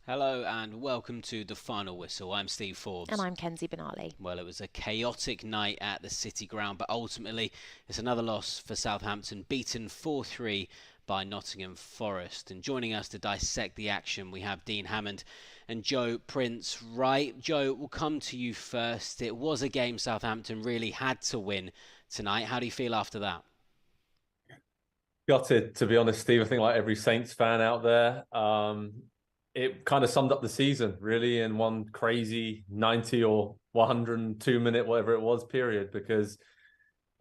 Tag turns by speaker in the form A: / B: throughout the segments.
A: Hello and welcome to The Final Whistle. I'm Steve
B: And
A: Forbes.
B: I'm Kenzie Benali.
A: Well, it was a chaotic night at the City Ground, but ultimately it's another loss for Southampton, beaten 4-3 by Nottingham Forest. And joining us to dissect the action, we have Dean Hammond and Joe Prince. Right, Joe, we'll come to you first. It was a game Southampton really had to win tonight. How do you feel after that?
C: Gutted, to be honest, Steve. I think like every Saints fan out there, it kind of summed up the season really in one crazy 90 or 102-minute, whatever it was, period. Because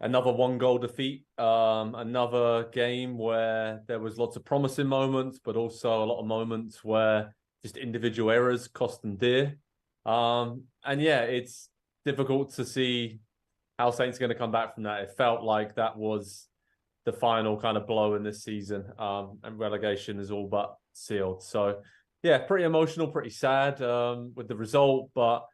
C: another one goal defeat, another game where there was lots of promising moments, but also a lot of moments where just individual errors cost them dear. And yeah, it's difficult to see how Saints are going to come back from that. It felt like that was the final kind of blow in this season, and relegation is all but sealed. So, yeah, pretty emotional, pretty sad with the result. But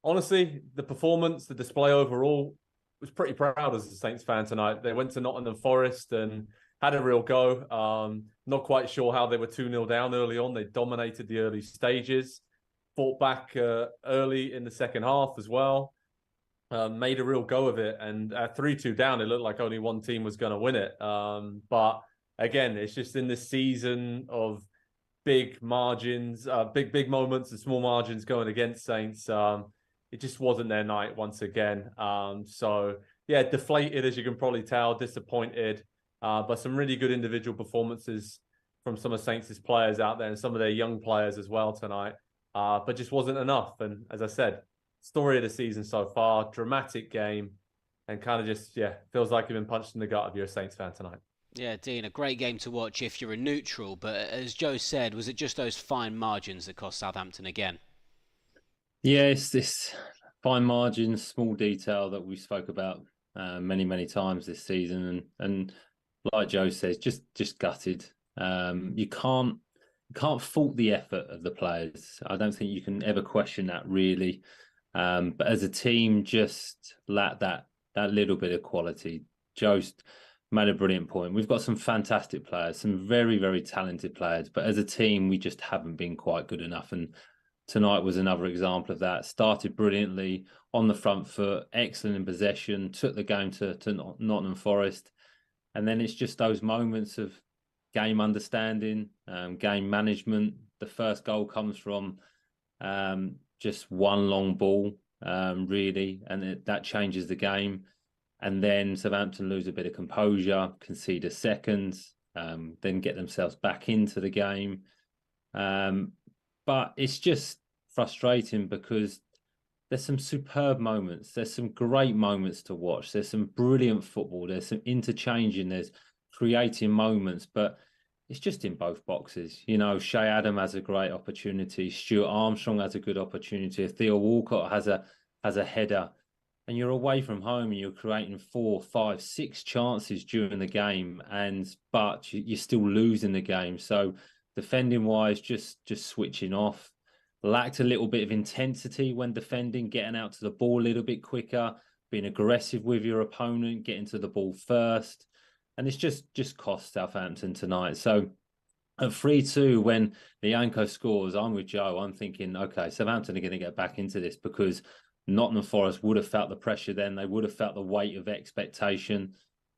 C: honestly, the performance, the display overall, was pretty proud as a Saints fan tonight. They went to Nottingham Forest and had a real go. Not quite sure how they were 2-0 down early on. They dominated the early stages, fought back early in the second half as well. Made a real go of it, and at 3-2 down, it looked like only one team was going to win it. But again, it's just in this season of big margins, big moments and small margins going against Saints. It just wasn't their night once again. So yeah, deflated, as you can probably tell, disappointed. But some really good individual performances from some of Saints' players out there and some of their young players as well tonight. But just wasn't enough. And as I said, story of the season so far, dramatic game, and kind of just, yeah, feels like you've been punched in the gut if you're a Saints fan tonight.
A: Yeah, Dean, a great game to watch if you're a neutral, but as Joe said, was it just those fine margins that cost Southampton again?
D: Yeah, it's this fine margins, small detail that we spoke about many times this season, and like Joe says, just gutted. You can't fault the effort of the players. I don't think you can ever question that really. But as a team, just lack that little bit of quality. Joe's made a brilliant point. We've got some fantastic players, some very talented players, but as a team, we just haven't been quite good enough. And tonight was another example of that. Started brilliantly on the front foot, excellent in possession, took the game to Nottingham Forest. And then it's just those moments of game understanding, game management. The first goal comes from just one long ball, really, and that changes the game. And then Southampton lose a bit of composure, concede a second, then get themselves back into the game. But it's just frustrating because there's some superb moments. There's some great moments to watch. There's some brilliant football. There's some interchanging. There's creating moments, but it's just in both boxes. You know, Shea Adam has a great opportunity. Stuart Armstrong has a good opportunity. Theo Walcott has a header, and you're away from home and you're creating 4, 5, 6 chances during the game, but you're still losing the game. So defending wise, just switching off. Lacked a little bit of intensity when defending, getting out to the ball a little bit quicker, being aggressive with your opponent, getting to the ball first. And it's just cost Southampton tonight. So at 3-2, when the Yanko scores, I'm with Joe. I'm thinking, okay, Southampton are going to get back into this because Nottingham Forest would have felt the pressure then. They would have felt the weight of expectation.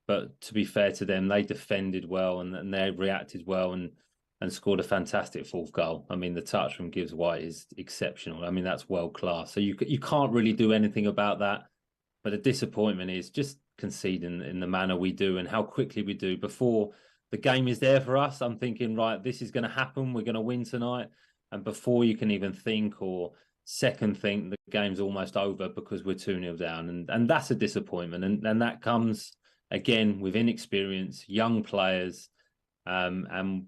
D: But to be fair to them, they defended well and they reacted well and scored a fantastic fourth goal. I mean, the touch from Gibbs White is exceptional. I mean, that's world class. So you can't really do anything about that. But the disappointment is just conceding in the manner we do and how quickly we do before the game is there for us. I'm thinking, right, this is going to happen. We're going to win tonight. And before you can even think or second think, the game's almost over because we're 2-0 down. And that's a disappointment. And that comes, again, with inexperience, young players. And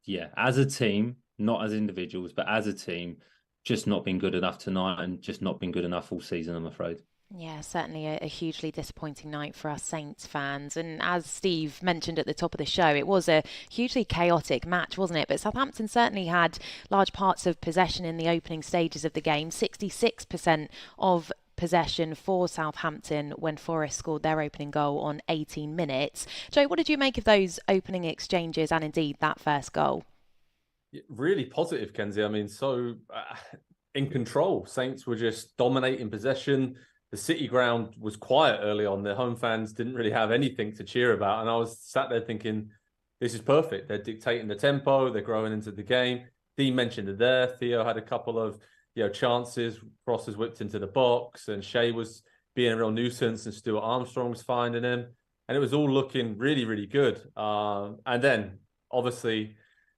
D: yeah, as a team, not as individuals, but as a team, just not been good enough tonight and just not been good enough all season, I'm afraid.
B: Yeah, certainly a hugely disappointing night for us Saints fans. And as Steve mentioned at the top of the show, it was a hugely chaotic match, wasn't it? But Southampton certainly had large parts of possession in the opening stages of the game. 66% of possession for Southampton when Forest scored their opening goal on 18 minutes. Joe, what did you make of those opening exchanges and indeed that first goal?
C: Really positive, Kenzie. I mean, so in control. Saints were just dominating possession. The City ground was quiet early on. The home fans didn't really have anything to cheer about. And I was sat there thinking, this is perfect. They're dictating the tempo. They're growing into the game. Dean mentioned it there. Theo had a couple of chances. Cross was whipped into the box, and Shea was being a real nuisance, and Stuart Armstrong was finding him. And it was all looking really, really good. And then, obviously,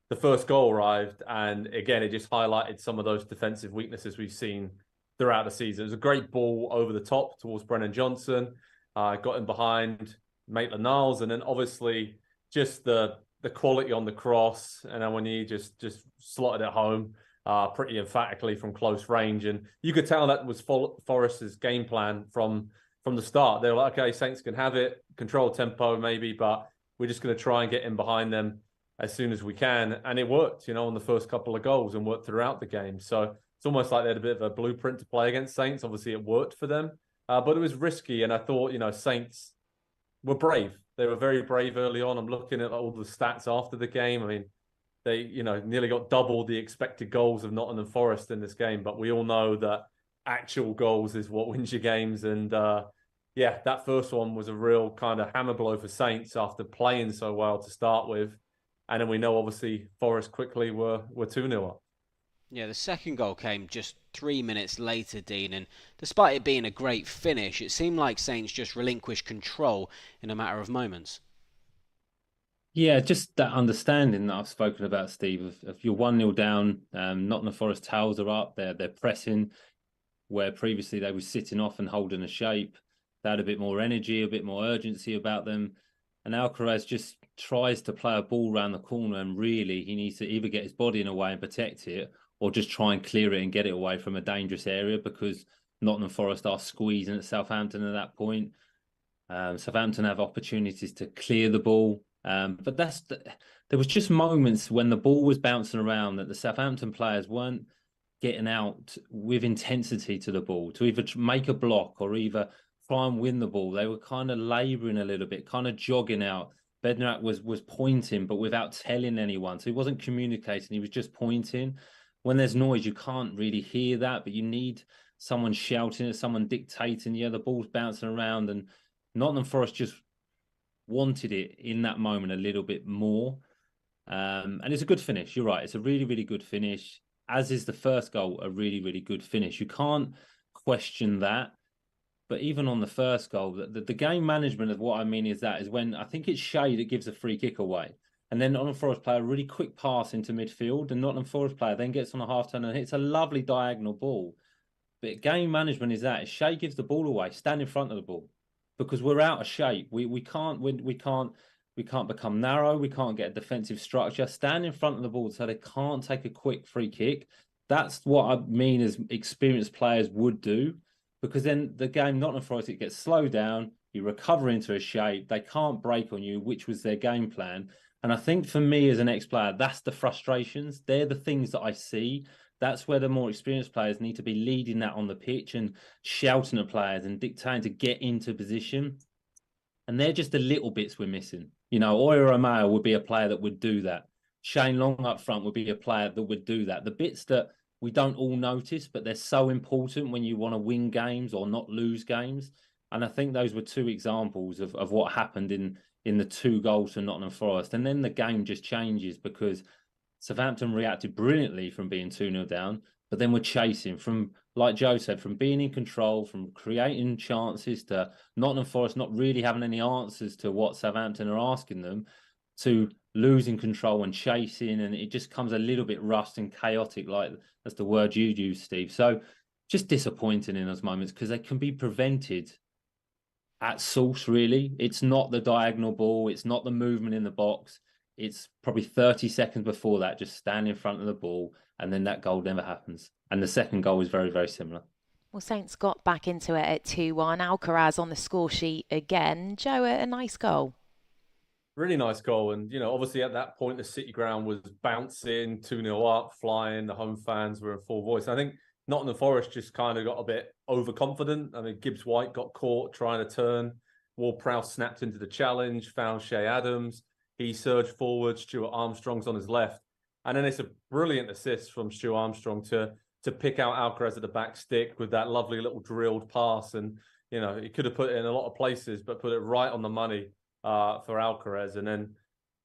C: the first goal arrived, and again, it just highlighted some of those defensive weaknesses we've seen throughout the season. It was a great ball over the top towards Brennan Johnson, got him behind Maitland-Niles, and then obviously just the quality on the cross, and then when he just slotted it home pretty emphatically from close range, and you could tell that was Forest's game plan from the start. They were like, okay, Saints can have it, control tempo maybe, but we're just going to try and get in behind them as soon as we can. And it worked, on the first couple of goals, and worked throughout the game. So it's almost like they had a bit of a blueprint to play against Saints. Obviously, it worked for them, but it was risky. And I thought, Saints were brave. They were very brave early on. I'm looking at all the stats after the game. I mean, they, nearly got double the expected goals of Nottingham Forest in this game. But we all know that actual goals is what wins your games. And that first one was a real kind of hammer blow for Saints after playing so well to start with. And then we know, obviously, Forest quickly were 2-0 up.
A: Yeah, the second goal came just 3 minutes later, Dean, and despite it being a great finish, it seemed like Saints just relinquished control in a matter of moments.
D: Yeah, just that understanding that I've spoken about, Steve, if you're 1-0 down, Nottingham Forest towels are up, they're pressing, where previously they were sitting off and holding a shape. They had a bit more energy, a bit more urgency about them. And Alcaraz just tries to play a ball around the corner, and really he needs to either get his body in a way and protect it, or just try and clear it and get it away from a dangerous area, because Nottingham Forest are squeezing at Southampton at that point. Southampton have opportunities to clear the ball. But there was just moments when the ball was bouncing around that the Southampton players weren't getting out with intensity to the ball to either make a block or either try and win the ball. They were kind of labouring a little bit, kind of jogging out. Bednarak was pointing, but without telling anyone. So he wasn't communicating, he was just pointing. When there's noise, you can't really hear that, but you need someone shouting it, someone dictating. Yeah, the ball's bouncing around, and Nottingham Forest just wanted it in that moment a little bit more. And it's a good finish. You're right. It's a really, really good finish, as is the first goal, a really, really good finish. You can't question that. But even on the first goal, the game management of what I mean is when I think it's Shea that gives a free kick away. And then Nottingham Forest player, a really quick pass into midfield, and Nottingham Forest player then gets on a half turn and hits a lovely diagonal ball. But game management is Shea gives the ball away, stand in front of the ball, because we're out of shape. We can't become narrow. We can't get a defensive structure. Stand in front of the ball so they can't take a quick free kick. That's what I mean as experienced players would do. Because then the game, Nottingham Forest, it gets slowed down, you recover into a shape, they can't break on you, which was their game plan. And I think for me as an ex-player, that's the frustrations. They're the things that I see. That's where the more experienced players need to be leading that on the pitch and shouting at players and dictating to get into position. And they're just the little bits we're missing. Oyer Romeo would be a player that would do that. Shane Long up front would be a player that would do that. The bits that we don't all notice, but they're so important when you want to win games or not lose games. And I think those were two examples of what happened in the 2 goals to Nottingham Forest. And then the game just changes, because Southampton reacted brilliantly from being 2-0 down, but then we're chasing from, like Joe said, from being in control, from creating chances, to Nottingham Forest not really having any answers to what Southampton are asking them, to losing control and chasing, and it just comes a little bit rushed and chaotic, like that's the word you use, Steve. So just disappointing in those moments, because they can be prevented at source, really. It's not the diagonal ball, it's not the movement in the box, it's probably 30 seconds before that, just stand in front of the ball, and then that goal never happens. And the second goal is very, very similar.
B: Well, Saints got back into it at 2-1. Alcaraz on the score sheet again. Joe, a nice goal.
C: Really nice goal. And, obviously at that point, the City ground was bouncing, 2-0 up, flying. The home fans were in full voice. I think Nottingham Forest just kind of got a bit overconfident. I mean, Gibbs White got caught trying to turn. Ward-Prowse snapped into the challenge, found Shea Adams. He surged forward. Stuart Armstrong's on his left. And then it's a brilliant assist from Stu Armstrong to pick out Alcaraz at the back stick with that lovely little drilled pass. And, you know, he could have put it in a lot of places, but put it right on the money for Alcaraz. And then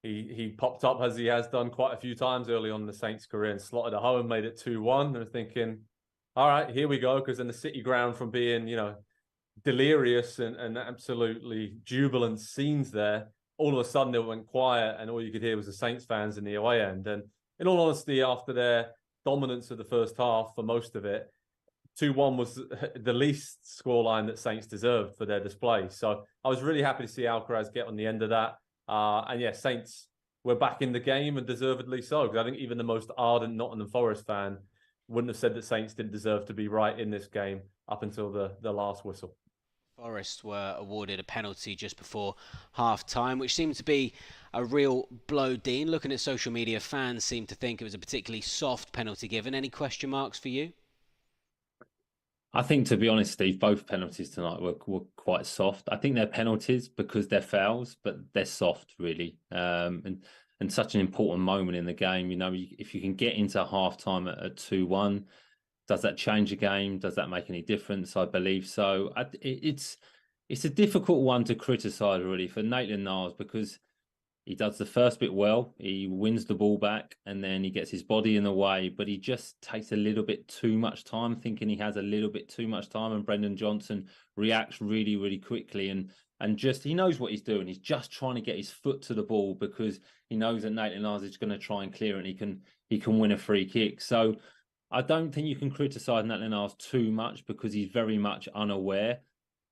C: he popped up, as he has done quite a few times early on in the Saints' career, and slotted it home, made it 2-1. And thinking, all right, here we go. Because then the City ground, from being, you know, delirious and absolutely jubilant scenes there, all of a sudden it went quiet, and all you could hear was the Saints fans in the away end. And in all honesty, after their dominance of the first half for most of it, 2-1 was the least scoreline that Saints deserved for their display. So I was really happy to see Alcaraz get on the end of that. And yeah, Saints were back in the game, and deservedly so, because I think even the most ardent Nottingham Forest fan wouldn't have said that Saints didn't deserve to be right in this game up until the last whistle.
A: Forest were awarded a penalty just before half-time, which seemed to be a real blow, Dean. Looking at social media, fans seemed to think it was a particularly soft penalty given. Any question marks for you?
D: I think, to be honest, Steve, both penalties tonight were quite soft. I think they're penalties because they're fouls, but they're soft, really. And such an important moment in the game. You know, if you can get into half-time at 2-1, does that change the game? Does that make any difference? I believe so. It's a difficult one to criticise, really, for Maitland-Niles, because he does the first bit well. He wins the ball back, and then he gets his body in the way, but he just takes a little bit too much time, thinking he has a little bit too much time, and Brendan Johnson reacts really, really quickly, and just, he knows what he's doing. He's just trying to get his foot to the ball, because he knows that Maitland-Niles is going to try and clear it, and he can win a free kick. So I don't think you can criticise Maitland-Niles too much, because he's very much unaware.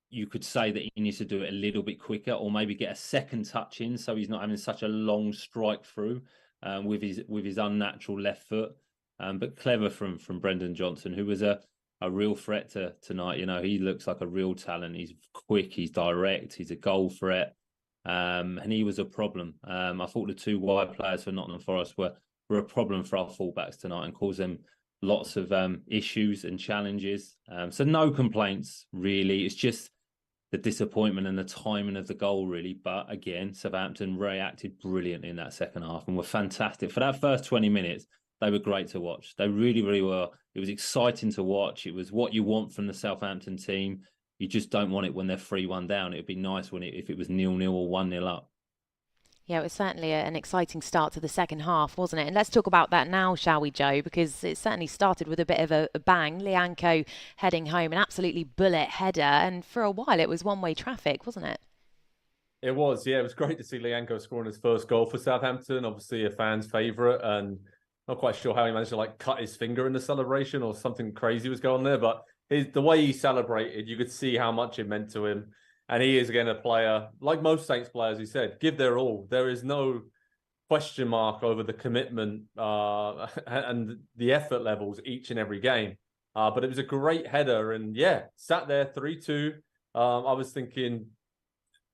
D: You could say that he needs to do it a little bit quicker, or maybe get a second touch in, so he's not having such a long strike through with his unnatural left foot. But clever from Brendan Johnson, who was a real threat tonight. You know, he looks like a real talent. He's quick, he's direct, he's a goal threat, and he was a problem. I thought the two wide players for Nottingham Forest were a problem for our fullbacks tonight, and caused them lots of issues and challenges. So no complaints, really. It's just the disappointment and the timing of the goal, really. But again, Southampton reacted brilliantly in that second half and were fantastic. For that first 20 minutes, they were great to watch. They really, really were. It was exciting to watch. It was what you want from the Southampton team. You just don't want it when they're 3-1 down. It would be nice if it was 0-0 or 1-0 up.
B: Yeah, it was certainly an exciting start to the second half, wasn't it? And let's talk about that now, shall we, Joe? Because it certainly started with a bit of a bang. Lianco heading home, an absolutely bullet header. And for a while, it was one-way traffic, wasn't it?
C: It was, yeah. It was great to see Lianco scoring his first goal for Southampton. Obviously, a fan's favourite, and not quite sure how he managed to cut his finger in the celebration, or something crazy was going on there. But the way he celebrated, you could see how much it meant to him. And he is, again, a player, like most Saints players, he said, give their all. There is no question mark over the commitment and the effort levels each and every game. But it was a great header. And yeah, sat there 3-2. I was thinking,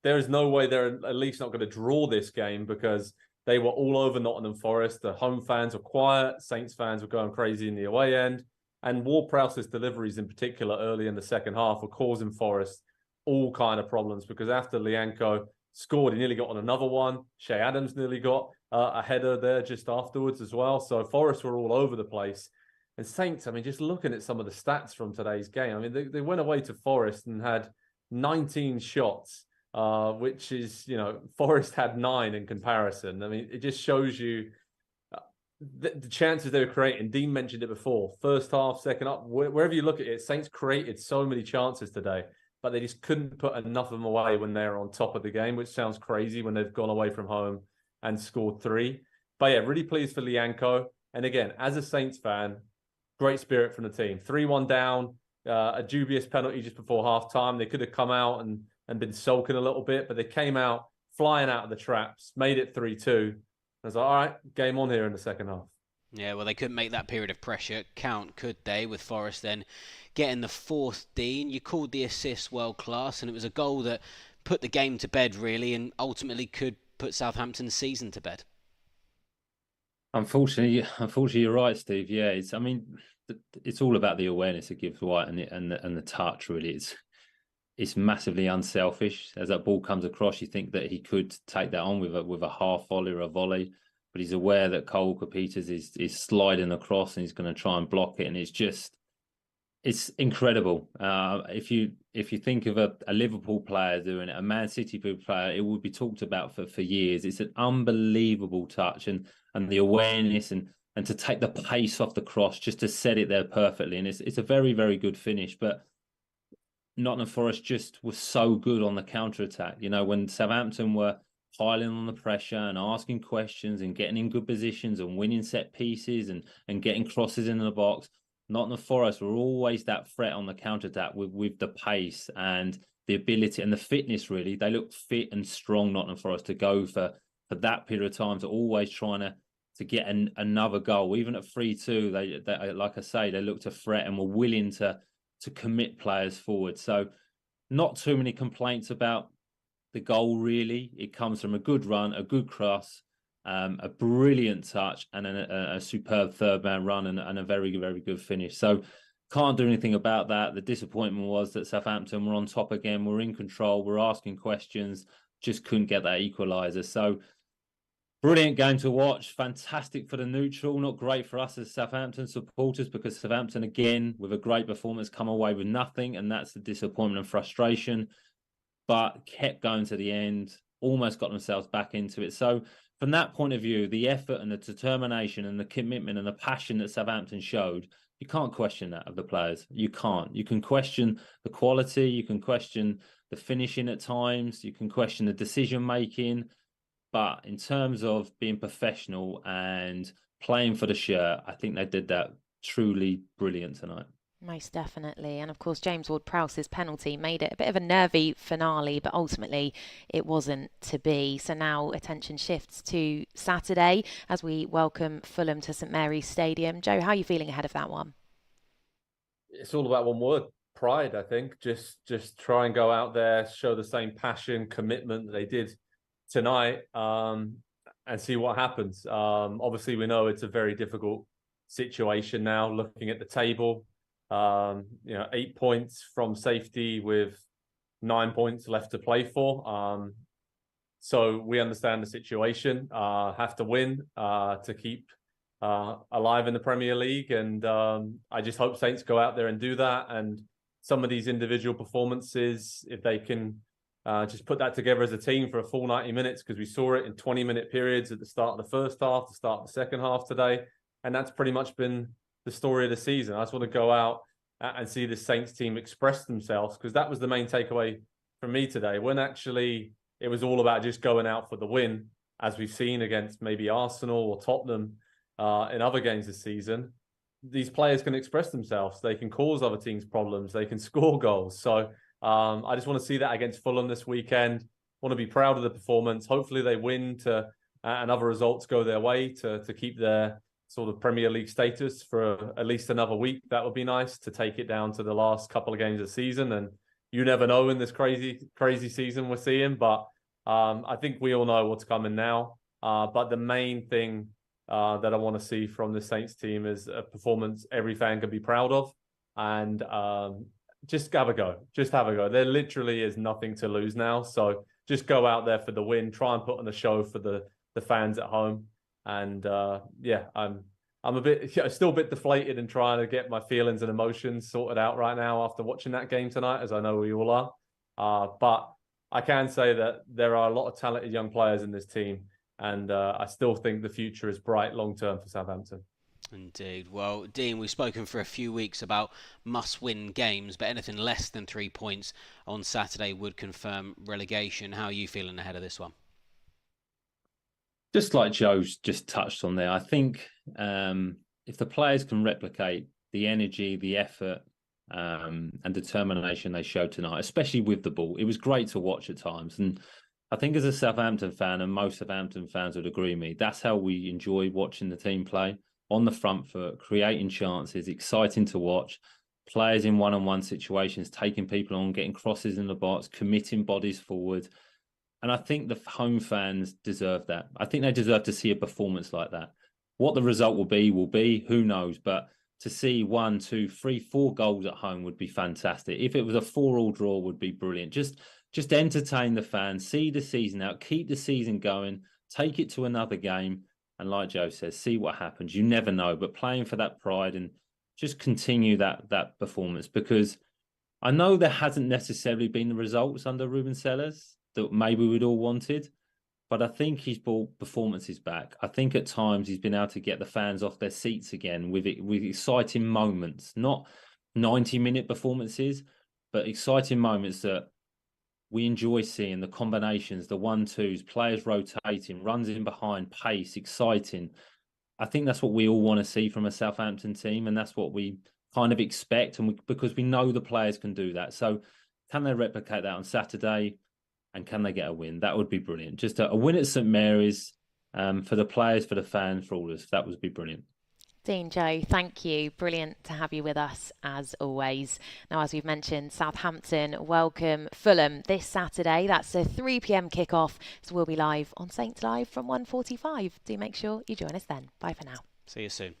C: there is no way they're at least not going to draw this game, because they were all over Nottingham Forest. The home fans were quiet. Saints fans were going crazy in the away end. And Ward-Prowse's deliveries in particular early in the second half were causing Forest all kind of problems, because after Lianco scored, he nearly got on another one. Shea Adams nearly got a header there just afterwards as well. So Forest were all over the place. And Saints, I mean, just looking at some of the stats from today's game, I mean, they went away to Forest and had 19 shots, which is, you know, Forest had 9 in comparison. I mean, it just shows you the chances they were creating. Dean mentioned it before. First half, second half, wherever you look at it, Saints created so many chances today, but they just couldn't put enough of them away when they're on top of the game, which sounds crazy when they've gone away from home and scored 3. But yeah, really pleased for Lianco. And again, as a Saints fan, great spirit from the team. 3-1 down, a dubious penalty just before half-time. They could have come out and been sulking a little bit, but they came out flying out of the traps, made it 3-2. I was like, all right, game on here in the second half.
A: Yeah, well, they couldn't make that period of pressure count, could they, with Forest then getting the 4th, Dean. You called the assist world-class, and it was a goal that put the game to bed, really, and ultimately could put Southampton's season to bed.
D: Unfortunately, you're right, Steve. Yeah, it's all about the awareness it gives White and the touch, really. It's massively unselfish. As that ball comes across, you think that he could take that on with a half volley or a volley. but he's aware that Cole Peters is sliding across and he's going to try and block it. And it's incredible. If you think of a Liverpool player doing it, a Man City player, it would be talked about for years. It's an unbelievable touch and the awareness and to take the pace off the cross just to set it there perfectly. And it's a very, very good finish. But Nottingham Forest just was so good on the counter-attack. You know, when Southampton were piling on the pressure and asking questions and getting in good positions and winning set pieces and getting crosses in the box, Nottingham Forest were always that threat on the counter-attack with the pace and the ability and the fitness, really. They looked fit and strong, Nottingham Forest, to go for that period of time, to always trying to get another goal. Even at 3-2, they like I say, they looked a threat and were willing to commit players forward. So not too many complaints about the goal, really. It comes from a good run, a good cross, a brilliant touch, and a superb third-man run and a very, very good finish. So can't do anything about that. The disappointment was that Southampton were on top again, were in control, were asking questions, just couldn't get that equaliser. So brilliant game to watch. Fantastic for the neutral. Not great for us as Southampton supporters, because Southampton, again, with a great performance, come away with nothing, and that's the disappointment and frustration. But kept going to the end, almost got themselves back into it. So from that point of view, the effort and the determination and the commitment and the passion that Southampton showed, you can't question that of the players. You can't. You can question the quality. You can question the finishing at times. You can question the decision-making. But in terms of being professional and playing for the shirt, I think they did that truly brilliant tonight.
B: Most definitely. And of course, James Ward-Prowse's penalty made it a bit of a nervy finale, but ultimately it wasn't to be. So now attention shifts to Saturday as we welcome Fulham to St Mary's Stadium. Joe, how are you feeling ahead of that one?
C: It's all about one word: pride. I think just try and go out there, show the same passion, commitment that they did tonight, and see what happens. Obviously, we know it's a very difficult situation now, looking at the table. 8 points from safety with 9 points left to play for. So we understand the situation. Have to win to keep alive in the Premier League, and I just hope Saints go out there and do that. And some of these individual performances, if they can just put that together as a team for a full 90 minutes, because we saw it in 20-minute periods at the start of the first half, the start of the second half today, and that's pretty much been the story of the season. I just want to go out and see the Saints team express themselves, because that was the main takeaway from me today, when actually it was all about just going out for the win, as we've seen against maybe Arsenal or Tottenham in other games this season. These players can express themselves. They can cause other teams problems. They can score goals. So I just want to see that against Fulham this weekend. Want to be proud of the performance. Hopefully they win and other results go their way to keep their sort of Premier League status for at least another week. That would be nice, to take it down to the last couple of games of the season. And you never know in this crazy season we're seeing. But I think we all know what's coming now. But the main thing that I want to see from the Saints team is a performance every fan can be proud of. And just have a go. Just have a go. There literally is nothing to lose now. So just go out there for the win. Try and put on a show for the fans at home. And I'm still a bit deflated and trying to get my feelings and emotions sorted out right now after watching that game tonight, as I know we all are. But I can say that there are a lot of talented young players in this team, and I still think the future is bright long term for Southampton.
A: Indeed. Well, Dean, we've spoken for a few weeks about must-win games, but anything less than 3 points on Saturday would confirm relegation. How are you feeling ahead of this one?
D: Just like Joe's just touched on there, I think if the players can replicate the energy, the effort and determination they showed tonight, especially with the ball, it was great to watch at times. And I think as a Southampton fan, and most Southampton fans would agree with me, that's how we enjoy watching the team play. On the front foot, creating chances, exciting to watch. Players in one-on-one situations, taking people on, getting crosses in the box, committing bodies forward. And I think the home fans deserve that. I think they deserve to see a performance like that. What the result will be, who knows? But to see 1, 2, 3, 4 goals at home would be fantastic. If it was a 4-4 draw, would be brilliant. Just entertain the fans, see the season out, keep the season going, take it to another game. And like Joe says, see what happens. You never know, but playing for that pride and just continue that performance, because I know there hasn't necessarily been the results under Ruben Sellers that maybe we'd all wanted, but I think he's brought performances back. I think at times he's been able to get the fans off their seats again with exciting moments, not 90-minute performances, but exciting moments that we enjoy seeing, the combinations, the 1-2s, players rotating, runs in behind, pace, exciting. I think that's what we all want to see from a Southampton team, and that's what we kind of expect, and because we know the players can do that. So can they replicate that on Saturday, and can they get a win? That would be brilliant. Just a win at St Mary's, for the players, for the fans, for all of us. That would be brilliant.
B: Dean, Joe, thank you. Brilliant to have you with us as always. Now, as we've mentioned, Southampton welcome Fulham this Saturday. That's a 3 p.m. kickoff. So we'll be live on Saints Live from 1:45. Do make sure you join us then. Bye for now.
A: See you soon.